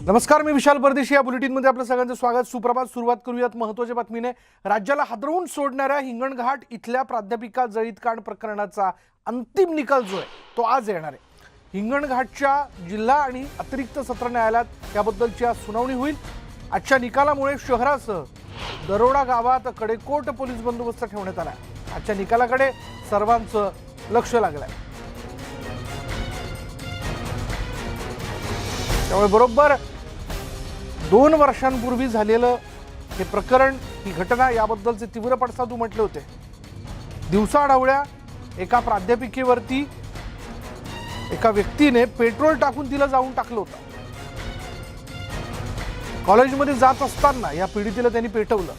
नमस्कार, मी विशाल परदेशी. या बुलेटिनमध्ये आपलं सगळ्यांचं स्वागत. सुप्रभात. सुरुवात करूयात महत्त्वाच्या बातमीने. राज्याला हादरवून सोडणाऱ्या हिंगणघाट इथल्या प्राध्यापिका जळीत कांड प्रकरणाचा अंतिम निकाल जो आहे तो आज येणार आहे. हिंगणघाटच्या जिल्हा आणि अतिरिक्त सत्र न्यायालयात याबद्दलची आज सुनावणी होईल. आजच्या निकालामुळे शहरासह दरोडा गावात कडेकोट पोलीस बंदोबस्त ठेवण्यात आला. आजच्या निकालाकडे सर्वांचं लक्ष लागलंय. त्यामुळे बरोबर 2 वर्षांपूर्वी झालेलं हे प्रकरण, ही घटना, याबद्दलचे तीव्र पडसाद उमटले होते. दिवसाढवळ्या एका प्राध्यापिकेवरती एका व्यक्तीने पेट्रोल टाकून तिला जाऊन टाकलं होतं. कॉलेजमध्ये जात असताना या पीडितेला त्यांनी पेटवलं.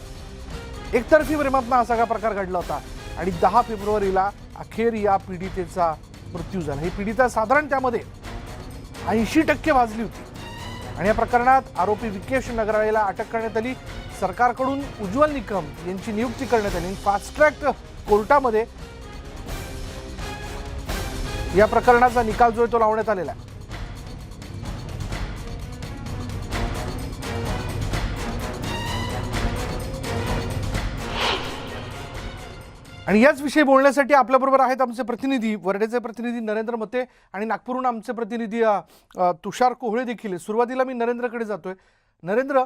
एकतर्फी प्रेमातनं हा सगळा प्रकार घडला होता आणि 10 फेब्रुवारीला अखेर या पीडितेचा मृत्यू झाला. ही पीडिता साधारण त्यामध्ये 80% भाजली होती आणि या प्रकरणात आरोपी विकेश नगराळेला अटक करण्यात आली. सरकारकडून उज्ज्वल निकम यांची नियुक्ती करण्यात आली. फास्ट ट्रॅक कोर्टामध्ये या प्रकरणाचा निकाल जो आहे तो लावण्यात आलेला आहे. आणि याच विषयी बोलण्यासाठी आपल्याबरोबर आहेत आमचे प्रतिनिधी, वर्डेचे प्रतिनिधी नरेंद्र मते आणि नागपूरहून आमचे प्रतिनिधी तुषार कोहळे देखील. सुरुवातीला मी नरेंद्रकडे जातोय. नरेंद्र,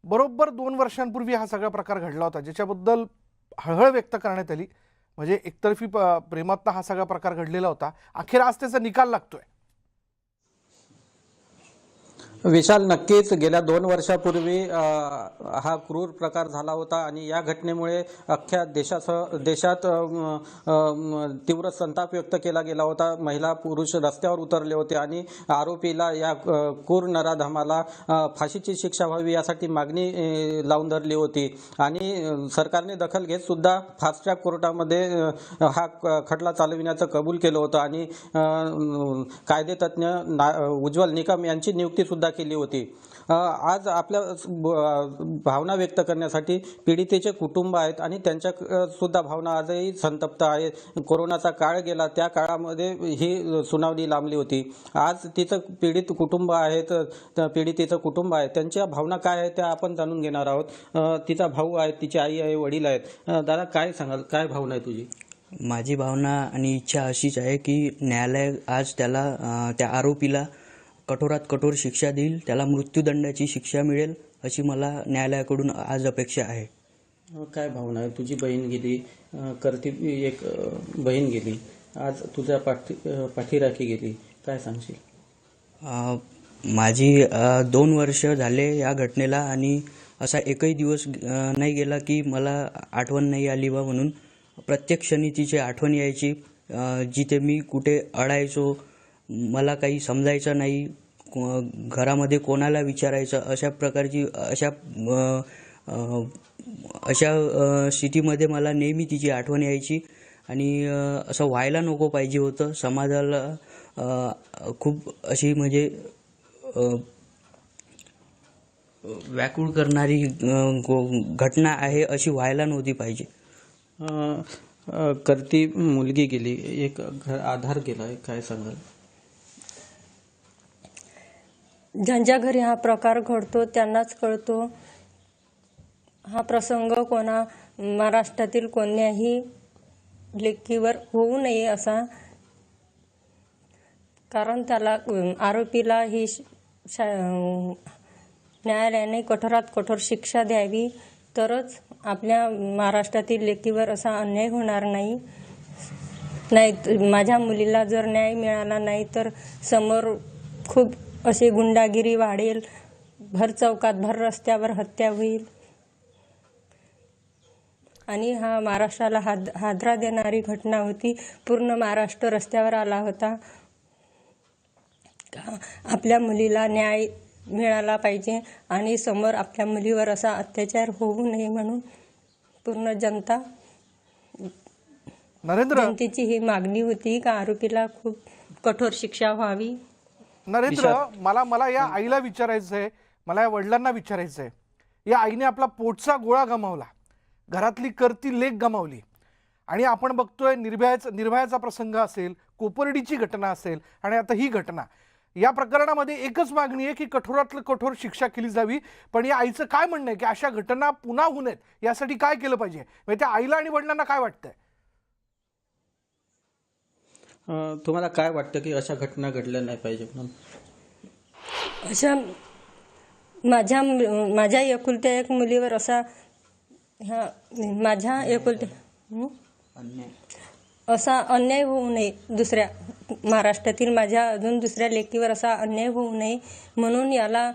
बरोबर 2 वर्षांपूर्वी हा सगळा प्रकार घडला होता, ज्याच्याबद्दल हळहळ व्यक्त करण्यात आली. म्हणजे एकतर्फी प्रेमातनं हा सगळा प्रकार घडलेला होता. अखेर आज त्याचा निकाल लागतोय. विशाल, नक्कीच गेल्या 2 वर्षापूर्वी हा क्रूर प्रकार झाला होता आणि या घटनेमुळे अख्ख्या देशात तीव्र संताप व्यक्त केला गेला होता. महिला पुरुष रस्त्यावर उतरले होते आणि आरोपीला, या क्रूर नराधमाला फाशीची शिक्षा व्हावी यासाठी मागणी लावून धरली होती. आणि सरकारने दखल घेत सुद्धा फास्ट ट्रॅक कोर्टामध्ये हा खटला चालविण्याचं कबूल केलं होतं आणि कायदेतज्ञ उज्ज्वल निकम यांची नियुक्ती सुद्धा केली होती. आज आपल्या भावना व्यक्त करण्यासाठी पीडितेचे कुटुंब आहेत आणि त्यांच्या सुद्धा भावना आजही संतप्त आहेत. कोरोनाचा काळ गेला, त्या काळामध्ये ही सुनावणी लांबली होती. आज तिचं पीडित कुटुंब आहेत, पीडितेचं कुटुंब आहे, त्यांच्या भावना काय आहेत त्या आपण जाणून घेणार आहोत. तिचा भाऊ आहे, तिची आई आहे, वडील आहेत. दादा, काय सांगाल, काय भावना आहे तुझी? माझी भावना आणि इच्छा अशीच आहे की न्यायालय आज त्याला, त्या आरोपीला कठोरात कठोर शिक्षा देईल, त्याला मृत्यूदंडाची शिक्षा मिळेल अशी मला न्यायालयाकडून आज अपेक्षा आहे. काय भावना आहे? तुझी बहीण गेली, करती एक बहीण गेली, आज तुझ्या पाठीराखी गेली, काय सांगशील? माझी 2 वर्ष झाले या घटनेला आणि असा एकही दिवस नाही गेला की मला आठवण नाही आली बा म्हणून. प्रत्येक क्षणी तिची आठवण यायची. जिथे मी कुठे अडायचो, मला काही समजायचं नाही, घरामध्ये कोणाला विचारायचं, अशा प्रकारची अशा स्थितीमध्ये मला नेहमी तिची आठवण यायची. आणि असं व्हायला नको पाहिजे होतं. समाजाला खूप अशी म्हणजे व्याकुळ करणारी घटना आहे, अशी व्हायला नव्हती पाहिजे. करती मुलगी गेली, एक आधार गेला, काय सांगाल? ज्यांच्या घरी हा प्रकार घडतो त्यांनाच कळतो. हा प्रसंग महाराष्ट्रातील कोण्याही लेकीवर होऊ नये असा. कारण त्याला, आरोपीला ही न्यायालयाने कठोरात कठोर शिक्षा द्यावी, तरच आपल्या महाराष्ट्रातील लेकीवर असा अन्याय होणार नाही. माझ्या मुलीला जर न्याय मिळाला नाही तर समोर खूप अशी गुंडागिरी वाढेल, भर चौकात, भर रस्त्यावर हत्या होईल आणि हा महाराष्ट्राला हादरा देणारी घटना होती. पूर्ण महाराष्ट्र रस्त्यावर आला होता. आपल्या मुलीला न्याय मिळाला पाहिजे आणि समोर आपल्या मुलीवर असा अत्याचार होऊ नये म्हणून पूर्ण जनतेची ही मागणी होती का आरोपीला खूप कठोर शिक्षा व्हावी. नरेंद्र, मला या आईला विचारायचं आहे, मला या वडिलांना विचारायचं आहे. या आईने आपला पोटचा गोळा गमावला, घरातली करती लेक गमावली आणि आपण बघतोय निर्भयाचा प्रसंग असेल, कोपर्डीची घटना असेल आणि आता ही घटना. या प्रकरणामध्ये एकच मागणी आहे की कठोरातलं कठोर शिक्षा केली जावी. पण या आईचं काय म्हणणं आहे की अशा घटना पुन्हा होऊ नयेत यासाठी काय केलं पाहिजे, म्हणजे त्या आईला आणि वडिलांना काय वाटतंय? तुम्हाला काय वाटतं की अशा घटना घडल्या नाही पाहिजे म्हणून? अशा माझ्या एकुलत्या एक मुलीवर असा माझ्या एकुलत्या असा अन्याय होऊ नये, दुसऱ्या महाराष्ट्रातील माझ्या अजून दुसऱ्या लेकीवर असा अन्याय होऊ नये म्हणून याला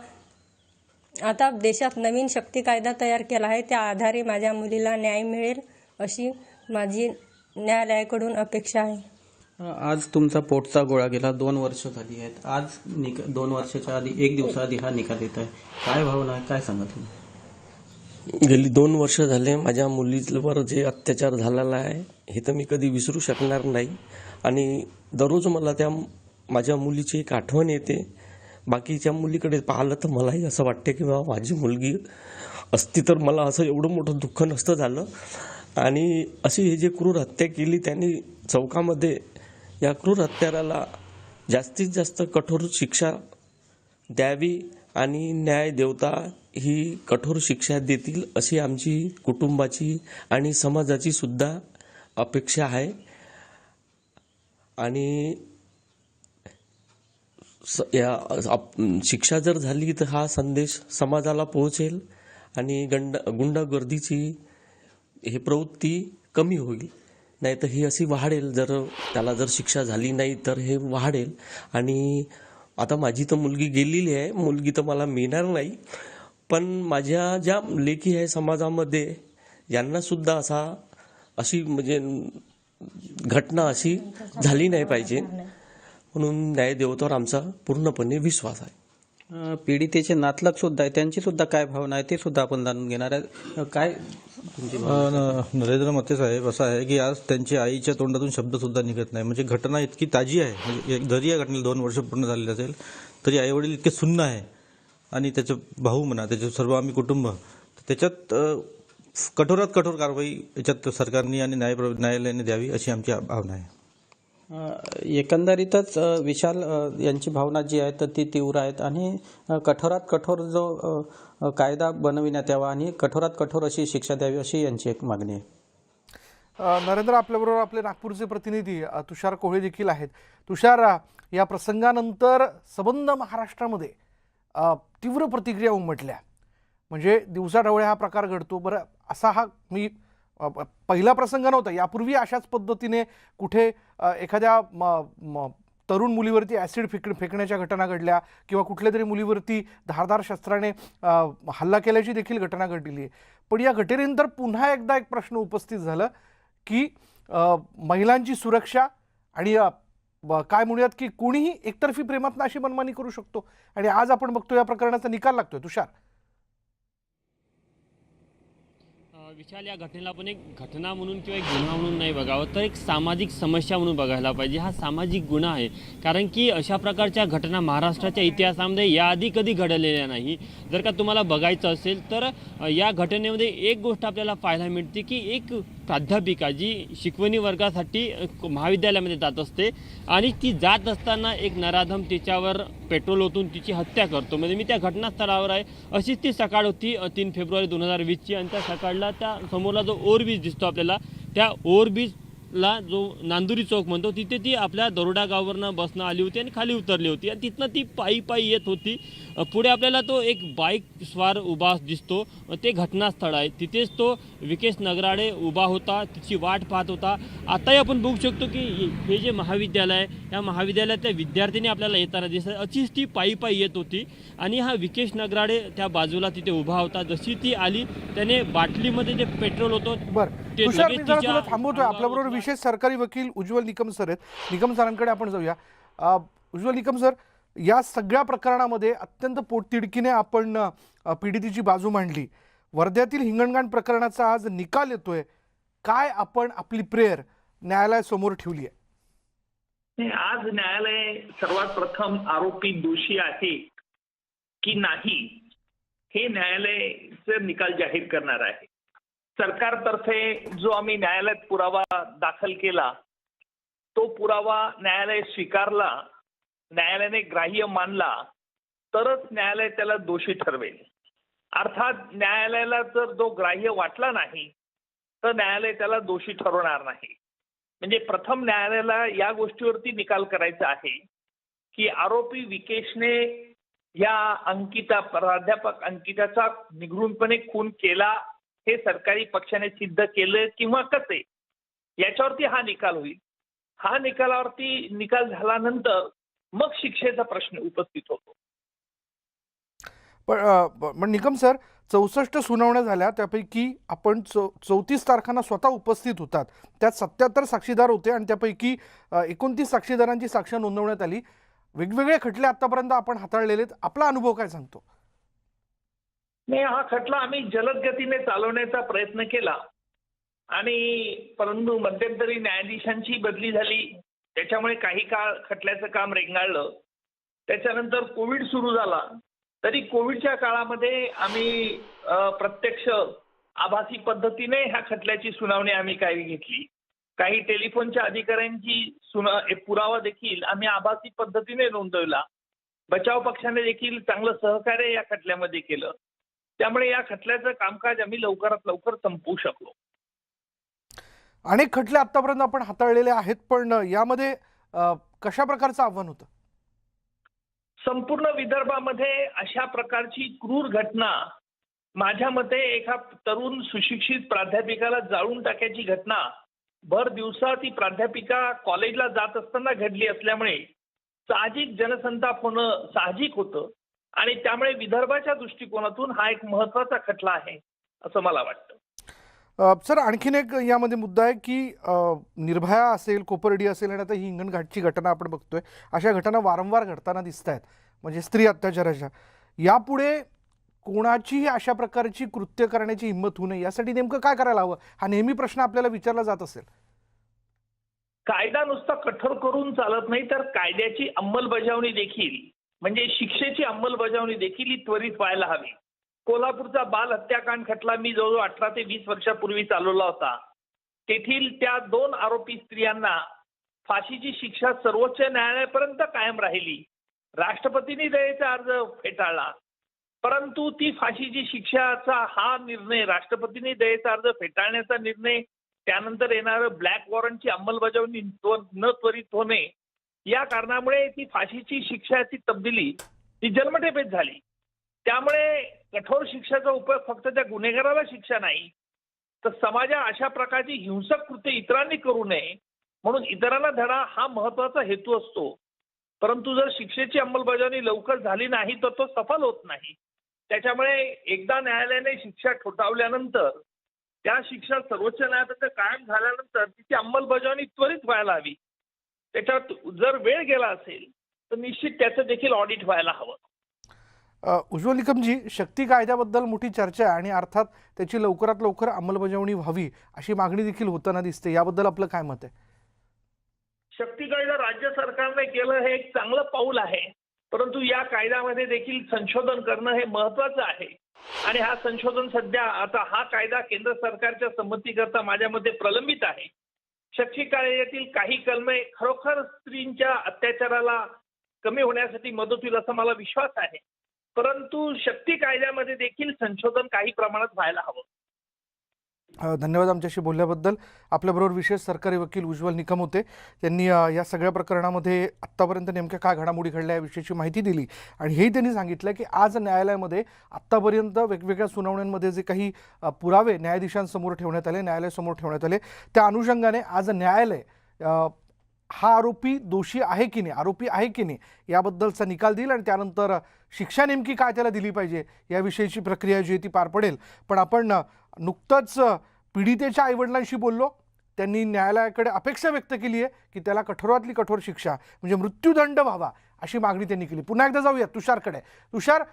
आता देशात नवीन शक्ती कायदा तयार केला आहे. त्या आधारे माझ्या मुलीला न्याय मिळेल अशी माझी न्यायालयाकडून अपेक्षा आहे. आज तुमचा पोटचा गोळा गेला, 2 वर्ष झाली आहेत. आज 2 वर्षाच्या आधी 1 दिवसाआधी हा निकाल येत आहे. काय भावना आहे, काय सांगा तुम्ही? गेली 2 वर्ष झाले माझ्या मुलीवर जे अत्याचार झालेला आहे हे तर मी कधी विसरू शकणार नाही. आणि दररोज मला त्या माझ्या मुलीची एक आठवण येते. बाकीच्या मुलीकडे पाहिलं तर मलाही असं वाटते की बाबा माझी मुलगी असती तर मला असं एवढं मोठं दुःख नसतं झालं. आणि अशी हे जे क्रूर हत्या केली त्यांनी चौकामध्ये, या क्रूर हत्याराला जास्तीत जास्त कठोर शिक्षा द्यावी आणि न्याय देवता ही कठोर शिक्षा देतील अशी आमची कुटुंबाची आणि समाजाची सुद्धा अपेक्षा आहे. आणि शिक्षा जर झाली तर हा संदेश समाजाला पोहोचेल आणि गुंडगर्दीची हे प्रवृत्ती कमी होईल. नाही तर ही अशी वाढेल, जर त्याला जर शिक्षा झाली नाही तर हे वाढेल. आणि आता माझी तर मुलगी गेलेली आहे, मुलगी तर मला मिळणार नाही, पण माझ्या ज्या लेकी आहे समाजामध्ये यांना सुद्धा अशी म्हणजे घटना अशी झाली नाही पाहिजे म्हणून न्यायदेवतावर आमचा पूर्णपणे विश्वास आहे. पीडितेचे नातलग सुद्धा आहे, त्यांची सुद्धा काय भावना आहे ते सुद्धा आपण जाणून घेणार आहे. काय नरेंद्र मते साहेब, असं आहे की आज त्यांच्या आईच्या तोंडातून शब्द सुद्धा निघत नाही. म्हणजे घटना इतकी ताजी आहे, म्हणजे जरी या घटनेला 2 वर्ष पूर्ण झालेले असेल तरी आईवडील इतके सुन्न आहे आणि त्याचे भाऊ म्हणा, त्याचे सर्व आम्ही कुटुंब, त्याच्यात कठोरात कठोर कारवाई याच्यात सरकारने आणि न्यायालयाने द्यावी अशी आमची भावना आहे. एकंदरीतच विशाल यांची भावना जी आहे तर ती तीव्र आहेत आणि कठोरात कठोर जो कायदा बनविण्यात यावा आणि कठोरात कठोर अशी शिक्षा द्यावी अशी यांची एक मागणी आहे. नरेंद्र, आपल्याबरोबर आपले नागपूरचे प्रतिनिधी तुषार कोळे देखील आहेत. तुषार, या प्रसंगानंतर सबंध महाराष्ट्रामध्ये तीव्र प्रतिक्रिया उमटल्या. म्हणजे दिवसाढवळ्या हा प्रकार घडतो. बरं, असा हा मी पहिला प्रसंग नव्हता. यापूर्वी अशाच पद्धतीने कुठे एखाद्या तरुण मुलीवरती ॲसिड फेकण्याच्या घटना घडल्या किंवा कुठल्या तरी मुलीवरती धारदार शस्त्राने हल्ला केल्याची देखील घटना घडलेली आहे. पण या घटनेनंतर पुन्हा एकदा एक प्रश्न उपस्थित झाला की महिलांची सुरक्षा आणि काय म्हणूयात की कोणीही एकतर्फी प्रेमातनं अशी मनमानी करू शकतो. आणि आज आपण बघतो या प्रकरणाचा निकाल लागतोय. तुषार, विशाल, या घटनेला आपण एक घटना म्हणून किंवा एक गुन्हा म्हणून नाही बघावं तर एक सामाजिक समस्या म्हणून बघायला पाहिजे. हा सामाजिक गुन्हा आहे, कारण की अशा प्रकारच्या घटना महाराष्ट्राच्या इतिहासामध्ये याआधी कधी घडलेल्या नाही. जर का तुम्हाला बघायचं असेल तर या घटनेमध्ये एक गोष्ट आपल्याला पाहायला मिळते की एक प्राध्यापिका जी शिकवणी वर्गासाठी महाविद्यालयामध्ये जात असते आणि ती जात असताना एक नराधम तिच्यावर पेट्रोल ओतून तिची हत्या करतो. म्हणजे मी त्या घटनास्थळावर आहे. अशीच ती सकाळ होती 3 फेब्रुवारी 2020ची. आणि त्या सकाळला त्या समोरला जो ओव्हरब्रिज दिसतो आपल्याला, त्या ओव्हरब्रिजला जो नांदुरी चौक म्हणतो तिथे ती आपल्या दरोडा गावावरनं बसणं आली होती आणि खाली उतरली होती आणि तिथनं ती पायी येत होती. पुढे आपल्याला तो एक बाईक स्वार उभा दिसतो, ते घटनास्थळ आहे. तिथेच तो विकेश नगराडे उभा होता, तिची वाट पाहत होता. आताही आपण बघू शकतो की हे जे महाविद्यालय आहे, या महाविद्यालयातल्या विद्यार्थिनी आपल्याला येताना दिसतात. अशीच ती पायी येत होती आणि हा विकेश नगराडे त्या बाजूला तिथे उभा होता. जशी ती आली त्याने बाटलीमध्ये जे पेट्रोल होतं बरं तुषार, मी जरा तुला थांबवतोय. आपल्याबरोबर विशेष सरकारी वकील उज्ज्वल निकम सर आहेत. निकम सरांकडे आपण जाऊया. उज्ज्वल निकम सर, या सगळ्या प्रकरणामध्ये अत्यंत पोटतिडकीने आपण पीडितेची बाजू मांडली. वर्ध्यातील हिंगणघाट प्रकरणाचा आज निकाल येतोय. काय आपण आपली प्रेयर न्यायालयासमोर ठेवली आहे? आज न्यायालय सर्वात प्रथम आरोपी दोषी आहे की नाही हे न्यायालयाचा निकाल जाहीर करणार आहे. सरकारतर्फे जो आम्ही न्यायालयात पुरावा दाखल केला तो पुरावा न्यायालय स्वीकारला. न्यायालयाने ग्राह्य मानला तरच न्यायालय त्याला दोषी ठरवेल. अर्थात न्यायालयाला जर तो ग्राह्य वाटला नाही तर न्यायालय त्याला दोषी ठरवणार नाही. म्हणजे प्रथम न्यायालयाला या गोष्टीवरती निकाल करायचा आहे की आरोपी विकेशने या प्राध्यापक अंकिताचा निगूढपणे खून केला हे सरकारी पक्षाने सिद्ध केलं किंवा कसे, याच्यावरती हा निकाल होईल. हा निकाल झाल्यानंतर मग शिक्षेचा प्रश्न उपस्थित होतो. पण निकम सर, 64 सुनावण्या झाल्या, त्यापैकी आपण 34 तारखांना स्वतः उपस्थित होतात. त्यात 77 साक्षीदार होते आणि त्यापैकी 29 साक्षीदारांची साक्ष नोंदवण्यात आली. वेगवेगळे खटले आतापर्यंत आपण हाताळलेले, आपला अनुभव काय सांगतो? नाही, हा खटला आम्ही जलद गतीने चालवण्याचा प्रयत्न केला आणि परंतु मध्यंतरी न्यायाधीशांची बदली झाली, त्याच्यामुळे काही काळ खटल्याचं काम रेंगाळलं. त्याच्यानंतर कोविड सुरू झाला. तरी कोविडच्या काळामध्ये आम्ही प्रत्यक्ष आभासी पद्धतीने ह्या खटल्याची सुनावणी आम्ही काही घेतली. काही टेलिफोनच्या अधिकाऱ्यांची पुरावा देखील आम्ही आभासी पद्धतीने नोंदवला. बचाव पक्षाने देखील चांगलं सहकार्य या खटल्यामध्ये केलं. त्यामुळे या खटल्याचं कामकाज आम्ही लवकरात लवकर संपवू शकलो. अनेक खटले आतापर्यंत आपण हाताळलेले आहेत, पण यामध्ये कशा प्रकारचं आव्हान होतं? संपूर्ण विदर्भामध्ये अशा प्रकारची क्रूर घटना, माझ्या मते एका तरुण सुशिक्षित प्राध्यापिकाला जाळून टाकायची घटना भर दिवसा ती प्राध्यापिका कॉलेजला जात असताना घडली असल्यामुळे साहजिक जनसंताप होणं साहजिक होतं आणि त्यामुळे विदर्भाच्या दृष्टिकोनातून हा एक महत्त्वाचा खटला आहे असं मला वाटतं. सर, आणखीन एक यामध्ये मुद्दा आहे की निर्भया असेल, कोपर्डी असेल आणि आता ही हिंगणघाटची घटना आपण बघतोय, अशा घटना वारंवार घडताना दिसत आहेत, म्हणजे स्त्री अत्याचाराच्या. यापुढे कोणाचीही अशा प्रकारची कृत्य करण्याची हिंमत होऊ नये यासाठी नेमकं काय करायला हवं, हा नेहमी प्रश्न आपल्याला विचारला जात असेल. कायदा नुसता कठोर करून चालत नाही, तर कायद्याची अंमलबजावणी देखील, म्हणजे शिक्षेची अंमलबजावणी देखील ही त्वरित व्हायला हवी. कोल्हापूरचा बाल हत्याकांड खटला मी जवळजवळ 18 ते 20 वर्षापूर्वी चालवला होता. तेथील त्या 2 आरोपी स्त्रियांना फाशीची शिक्षा सर्वोच्च न्यायालयापर्यंत कायम राहिली. राष्ट्रपतींनी दयेचा अर्ज फेटाळला, परंतु ती फाशीची शिक्षाचा हा निर्णय, राष्ट्रपतींनी दयेचा अर्ज फेटाळण्याचा निर्णय, त्यानंतर येणारं ब्लॅक वॉरंटची अंमलबजावणी न त्वरित होणे, या कारणामुळे ती फाशीची शिक्षाची तब्दिली ही जन्मठेपेत झाली. त्यामुळे कठोर शिक्षेचा उपयोग फक्त त्या गुन्हेगाराला शिक्षा नाही, तर समाजा अशा प्रकारची हिंसक कृत्य इतरांनी करू नये म्हणून इतरांना धडा हा महत्वाचा हेतू असतो. परंतु जर शिक्षेची अंमलबजावणी लवकर झाली नाही तर तो सफल होत नाही. त्याच्यामुळे एकदा न्यायालयाने शिक्षा ठोठावल्यानंतर त्या शिक्षा सर्वोच्च न्यायालयात कायम झाल्यानंतर तिची अंमलबजावणी त्वरित व्हायला हवी. त्याच्यात जर वेळ गेला असेल तर निश्चित त्याचं देखील ऑडिट व्हायला हवं. उज्ज्वल निकमजी, शक्ती कायद्याबद्दल मोठी चर्चा आहे आणि अर्थात त्याची लवकरात लवकर अंमलबजावणी व्हावी अशी मागणी देखील होताना दिसते. याबद्दल आपलं काय मत आहे? शक्ती कायदा राज्य सरकारने केलं हे एक चांगलं पाऊल आहे, परंतु या कायद्यामध्ये देखील संशोधन करणं हे महत्वाचं आहे आणि हा संशोधन सध्या आता हा कायदा केंद्र सरकारच्या संमतीकरता माझ्या मते प्रलंबित आहे. शक्ती कायद्यातील काही कलमे खरोखर स्त्रींच्या अत्याचाराला कमी होण्यासाठी मदत होईल असा मला विश्वास आहे, परंतु शक्ती कायद्यामध्ये देखील संशोधन काही प्रमाणात व्हायला हवं. धन्यवाद आमच्याशी बोलल्याबद्दल. आपल्याबरोबर विशेष सरकारी वकील उज्ज्वल निकम होते. त्यांनी या सगळ्या प्रकरणामध्ये आत्तापर्यंत नेमक्या काय घडामोडी घडल्या याविषयीची माहिती दिली आणि हेही त्यांनी सांगितलं की आज न्यायालयामध्ये आत्तापर्यंत वेगवेगळ्या सुनावण्यांमध्ये जे काही पुरावे न्यायाधीशांसमोर ठेवण्यात आले, न्यायालयासमोर ठेवण्यात आले, त्या अनुषंगाने आज न्यायालय हा आरोपी दोषी आहे की नाही, आरोपी आहे की नाही याबद्दलचा निकाल देईल आणि त्यानंतर शिक्षा नेमकी काय त्याला दिली पाहिजे याविषयीची प्रक्रिया जी आहे ती पार पडेल. पण आपण नुकतंच पीडितेच्या आईवडिलांशी बोललो. त्यांनी न्यायालयाकडे अपेक्षा व्यक्त केली आहे की त्याला कठोरातली कठोर शिक्षा म्हणजे मृत्यूदंड व्हावा अशी मागणी त्यांनी केली. पुन्हा एकदा जाऊया तुषारकडे. तुषार,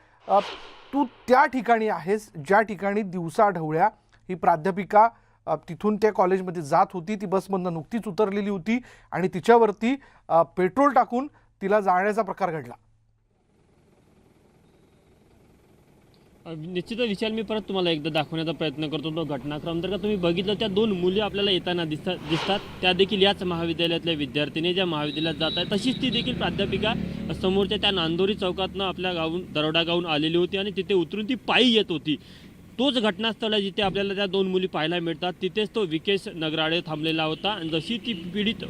तू त्या ठिकाणी आहेस ज्या ठिकाणी दिवसाढवळ्या ही प्राध्यापिका तिथून त्या कॉलेजमध्ये जात होती. ती बसमधनं नुकतीच उतरलेली होती आणि तिच्यावरती पेट्रोल टाकून तिला जाळण्याचा प्रकार घडला. निश्चितच विशाल, मी परत तुम्हाला एकदा दाखवण्याचा प्रयत्न करतो तो घटनाक्रम. तर का तुम्ही बघितलं त्या 2 मुली आपल्याला येताना दिसतात त्या देखील याच महाविद्यालयातल्या विद्यार्थिनी ज्या महाविद्यालयात जात आहेत, तशीच ती देखील प्राध्यापिका समोरच्या त्या नांदोरी चौकातनं आपल्या गावून दरोडा गावून आलेली होती आणि तिथे उतरून ती पायी येत होती. तोच घटनास्थळ आहे जिथे आपल्याला त्या 2 मुली पाहायला मिळतात. तिथेच तो विकेश नगराळे थांबलेला होता आणि जशी ती पीडित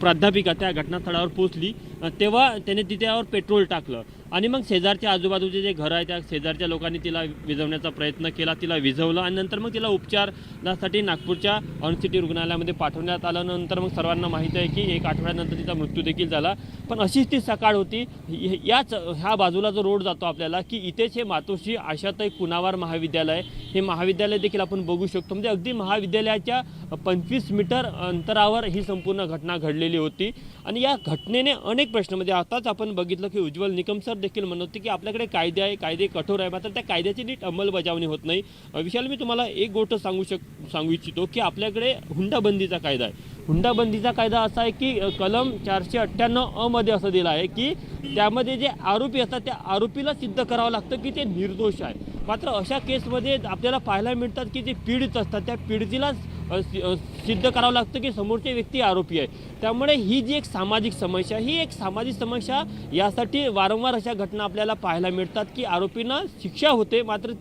प्राध्यापिका त्या घटनास्थळावर पोहोचली तेव्हा त्याने तिच्यावर पेट्रोल टाकलं आणि मग शेजारच्या आजूबाजूचे जे घर आहे त्या शेजारच्या लोकांनी तिला विझवण्याचा प्रयत्न केला, तिला विझवलं आणि नंतर मग तिला उपचारासाठी नागपूरच्या ऑनसिटी रुग्णालयामध्ये पाठवण्यात आलं. नंतर मग सर्वांना माहिती आहे की 1 आठवड्यानंतर तिचा मृत्यू देखील झाला. पण अशीच ती सकाळ होती. ह्या बाजूला जो रोड जातो आपल्याला की इथेच हे मातोश्री आशाताई कुणावार महाविद्यालय, हे महाविद्यालय देखील आपण बघू शकतो. म्हणजे अगदी महाविद्यालयाच्या 25 मीटर अंतरावर ही संपूर्ण घटना घडलेली होती आणि या घटनेने अनेक प्रश्न, म्हणजे आताच आपण बघितलं की उज्ज्वल निकम सर देखील म्हणत होते की आपल्याकडे कायदे आहे, कायदे कठोर आहे, मात्र त्या कायद्याची नीट अंमलबजावणी होत नाही. विशाल, मी तुम्हाला एक गोष्ट सांगू इच्छितो की आपल्याकडे हुंडाबंदीचा कायदा आहे. हुंडाबंदीचा कायदा असा आहे की कलम 498 अ मध्ये असं दिलं आहे की त्यामध्ये जे आरोपी असतात त्या आरोपीला सिद्ध करावं लागतं की ते निर्दोष आहे. मात्र अशा केसमध्ये आपल्याला पाहायला मिळतात की जे पीडित असतात त्या पीडितीला सिद्ध करावं लागतं की समोरची व्यक्ती आरोपी आहे. त्यामुळे ही जी एक सामाजिक समस्या, ही एक सामाजिक समस्या यासाठी वारंवार अशा घटना आपल्याला पाहायला मिळतात की आरोपींना शिक्षा होते मात्र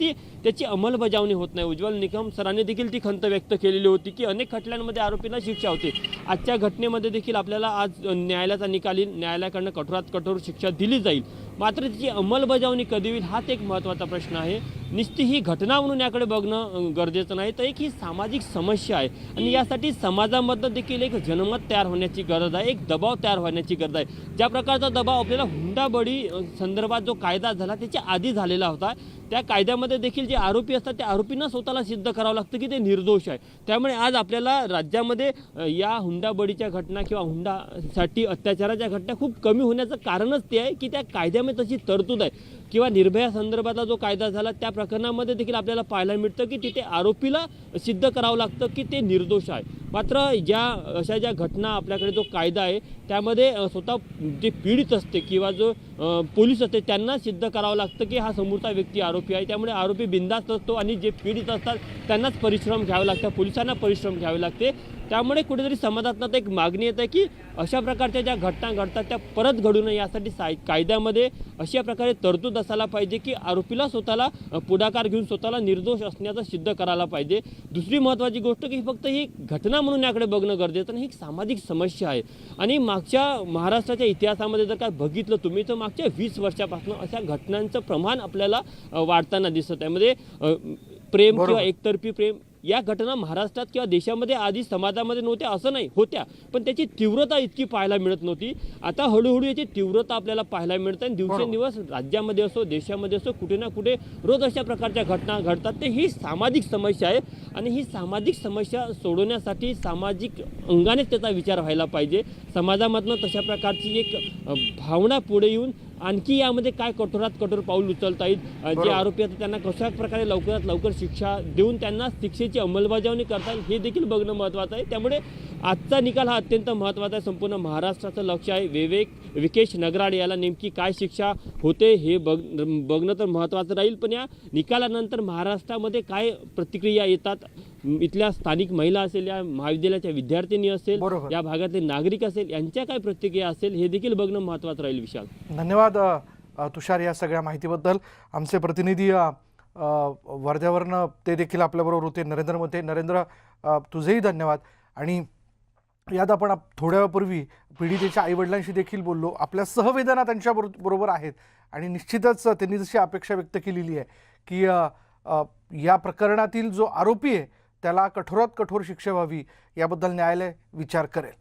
त्याची अंमलबजावणी होत नाही. उज्ज्वल निकम सरांनी देखील ती खंत व्यक्त केलेली होती की अनेक खटल्यांमध्ये आरोपींना शिक्षा होते. आजच्या घटनेमध्ये देखील आपल्याला आज न्यायालयाचा निकाल येईल, न्यायालयाकडनं कठोरात कठोर शिक्षा दिली जाईल, मात्र तिची अंमलबजावणी कधी होईल हाच एक महत्त्वाचा प्रश्न आहे. नुसती ही घटना म्हणून याकडे बघणं गरजेचं नाही, तर एक ही सामाजिक समस्या आहे आणि यासाठी समाजामधनं देखील एक जनमत तयार होण्याची गरज आहे, एक दबाव तयार होण्याची गरज आहे. ज्या प्रकारचा दबाव आपल्याला हुंडाबळी संदर्भात जो कायदा झाला त्याच्या आधी झालेला होता, त्या कायद्यामध्ये देखील जे आरोपी असतात त्या आरोपींना स्वतःला सिद्ध करावं लागतं की ते निर्दोष आहे. त्यामुळे आज आपल्याला राज्यामध्ये या हुंडाबळीच्या घटना किंवा हुंडासाठी अत्याचाराच्या घटना खूप कमी होण्याचं कारणच ते आहे की त्या कायद्यामध्ये तशी तरतूद आहे. किंवा निर्भया संदर्भातला जो कायदा झाला त्या प्रकरणामध्ये देखील आपल्याला पाहायला मिळतं की तिथे आरोपीला सिद्ध करावं लागतं की ते निर्दोष आहे. मात्र अशा ज्या घटना आपल्याकडे जो कायदा आहे त्यामध्ये स्वतः जे पीडित असते किंवा जो पोलीस असते त्यांना सिद्ध करावं लागतं की हा समोरचा व्यक्ती आरोपी आहे. त्यामुळे आरोपी बिनधास्त असतो आणि जे पीडित असतात त्यांनाच परिश्रम घ्यावे लागतात, पोलिसांना परिश्रम घ्यावे लागते. त्यामुळे कुठेतरी समाजातनं एक मागणी येत आहे की अशा प्रकारच्या ज्या घटना घडतात त्या परत घडू नये यासाठी कायद्यामध्ये अशा प्रकारे तरतूद असायला पाहिजे की आरोपीला स्वतःला पुढाकार घेऊन स्वतःला निर्दोष असण्याचं सिद्ध करायला पाहिजे. दुसरी महत्त्वाची गोष्ट की फक्त ही घटना म्हणून याकडे बघणं गरजेचं नाही, ही एक सामाजिक समस्या आहे. आणि मागच्या महाराष्ट्राच्या इतिहासामध्ये जर काय बघितलं तुम्ही तर मागच्या 20 वर्षापासून अशा घटनांचं प्रमाण आपल्याला वाढताना दिसत आहे. म्हणजे प्रेम किंवा एकतर्फी प्रेम या घटना महाराष्ट्रात किंवा देशामध्ये आधी समाजामध्ये नव्हत्या असं नाही, होत्या, पण त्याची तीव्रता इतकी पाहायला मिळत नव्हती. आता हळूहळू याची तीव्रता आपल्याला पाहायला मिळते आणि दिवसेंदिवस राज्यामध्ये असो देशामध्ये असो कुठे ना कुठे रोज अशा प्रकारच्या घटना घडतात. ते ही सामाजिक समस्या आहे आणि ही सामाजिक समस्या सोडवण्यासाठी सामाजिक अंगानेच त्याचा विचार व्हायला पाहिजे. समाजामधनं तशा प्रकारची एक भावना पुढे येऊन आणखी यामध्ये काय कठोरात कठोर पाऊल उचलता येईल, जे आरोपी आहेत त्यांना कशा प्रकारे लवकरात लवकर शिक्षा देऊन त्यांना शिक्षेची अंमलबजावणी करता येईल हे देखील बघणं महत्त्वाचं आहे. त्यामुळे आजचा निकाल हा अत्यंत महत्त्वाचा आहे. संपूर्ण महाराष्ट्राचं लक्ष आहे. विकेश नगराळे याला नेमकी काय शिक्षा होते हे बघणं तर महत्त्वाचं राहील. पण या निकालानंतर महाराष्ट्रामध्ये काय प्रतिक्रिया येतात, इथल्या स्थानिक महिला असेल, या महाविद्यालयाच्या विद्यार्थिनी असेल, या भागातले नागरिक असेल, यांच्या काय प्रतिक्रिया असेल हे देखील बघणं महत्त्वाचं राहील. विशाल, धन्यवाद तुषार या सगळ्या माहितीबद्दल. आमचे प्रतिनिधी वर्ध्यावरनं ते देखील आपल्याबरोबर होते, नरेंद्र मते. नरेंद्र, तुझेही धन्यवाद. आणि यात आपण थोड्या वेळापूर्वी पीडितेच्या आईवडिलांशी देखील बोललो. आपल्या सहवेदना त्यांच्या बरोबर आहेत आणि निश्चितच त्यांनी जशी अपेक्षा व्यक्त केलेली आहे की या प्रकरणातील जो आरोपी आहे त्याला कठोरात कठोर शिक्षा व्हावी याबद्दल न्यायालय विचार करेल.